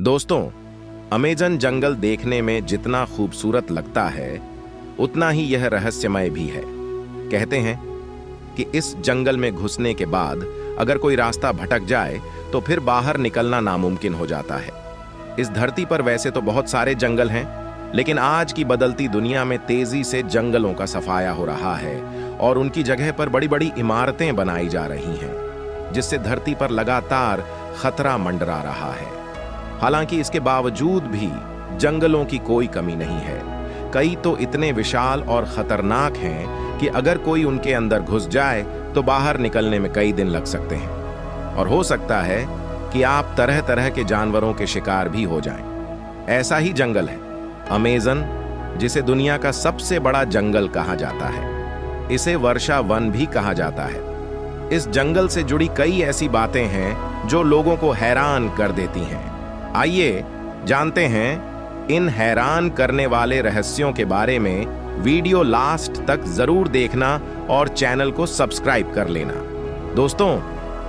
दोस्तों, अमेज़न जंगल देखने में जितना खूबसूरत लगता है उतना ही यह रहस्यमय भी है। कहते हैं कि इस जंगल में घुसने के बाद अगर कोई रास्ता भटक जाए तो फिर बाहर निकलना नामुमकिन हो जाता है। इस धरती पर वैसे तो बहुत सारे जंगल हैं, लेकिन आज की बदलती दुनिया में तेजी से जंगलों का सफाया हो रहा है और उनकी जगह पर बड़ी बड़ी इमारतें बनाई जा रही हैं, जिससे धरती पर लगातार खतरा मंडरा रहा है। हालांकि इसके बावजूद भी जंगलों की कोई कमी नहीं है। कई तो इतने विशाल और खतरनाक हैं कि अगर कोई उनके अंदर घुस जाए तो बाहर निकलने में कई दिन लग सकते हैं और हो सकता है कि आप तरह तरह के जानवरों के शिकार भी हो जाएं। ऐसा ही जंगल है अमेज़न, जिसे दुनिया का सबसे बड़ा जंगल कहा जाता है। इसे वर्षा वन भी कहा जाता है। इस जंगल से जुड़ी कई ऐसी बातें हैं जो लोगों को हैरान कर देती हैं। आइए जानते हैं इन हैरान करने वाले रहस्यों के बारे में। वीडियो लास्ट तक जरूर देखना और चैनल को सब्सक्राइब कर लेना। दोस्तों,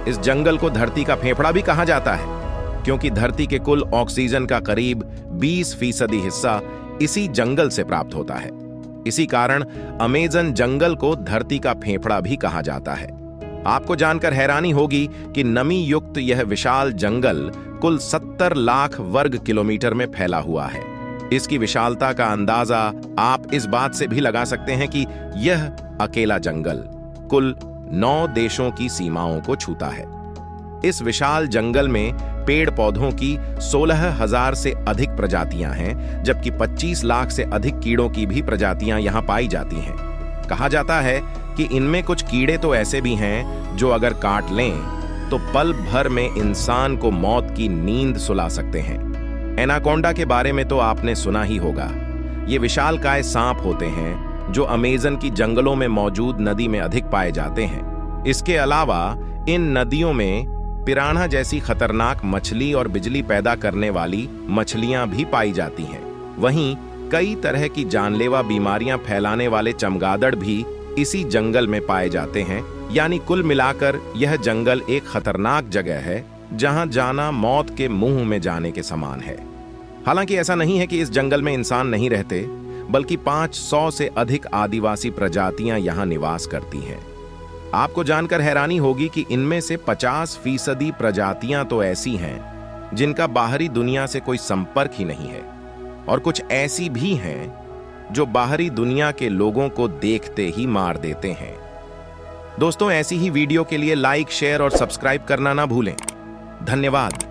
इस जंगल को धरती का फेफड़ा भी कहा जाता है, क्योंकि धरती के कुल ऑक्सीजन का करीब 20% हिस्सा इसी जंगल से प्राप्त होता है। इसी कारण अमेज़न जंगल को धरती का फेफड़ा भी कहा जाता है। आपको जानकर हैरानी होगी कि नमी युक्त यह विशाल जंगल कुल 70 लाख वर्ग किलोमीटर में फैला हुआ है। इसकी विशालता का अंदाजा आप इस बात से भी लगा सकते हैं कि यह अकेला जंगल कुल 9 देशों की सीमाओं को छूता है। इस विशाल जंगल में पेड़ पौधों की 16,000 से अधिक प्रजातियां हैं, जबकि 25 लाख से अधिक कीड़ों की भी प्रजातियां यहां पाई जाती हैं। कहा जाता है कि इनमें कुछ कीड़े तो ऐसे भी हैं जो अगर काट लें तो पल भर में इंसान को मौत की नींद सुला सकते हैं। एनाकोंडा के बारे में तो आपने सुना ही होगा। ये विशालकाय सांप होते हैं जो अमेज़न की जंगलों में मौजूद नदी में अधिक पाए जाते हैं। इसके अलावा इन नदियों में पिरान्हा जैसी खतरनाक मछली और बिजली पैदा करने वाली मछलियां भी पाई जाती हैं। वहीं कई तरह की जानलेवा बीमारियां फैलाने वाले चमगादड़ भी इसी जंगल में पाए जाते हैं। यानी कुल मिलाकर यह जंगल एक खतरनाक जगह है जहां जाना मौत के मुंह में जाने के समान है। हालांकि ऐसा नहीं है कि इस जंगल में इंसान नहीं रहते, बल्कि 500 से अधिक आदिवासी प्रजातियां यहां निवास करती हैं। आपको जानकर हैरानी होगी कि इनमें से 50% प्रजातियां तो ऐसी हैं जिनका बाहरी दुनिया से कोई संपर्क ही नहीं है, और कुछ ऐसी भी हैं जो बाहरी दुनिया के लोगों को देखते ही मार देते हैं। दोस्तों, ऐसी ही वीडियो के लिए लाइक, शेयर और सब्सक्राइब करना ना भूलें। धन्यवाद।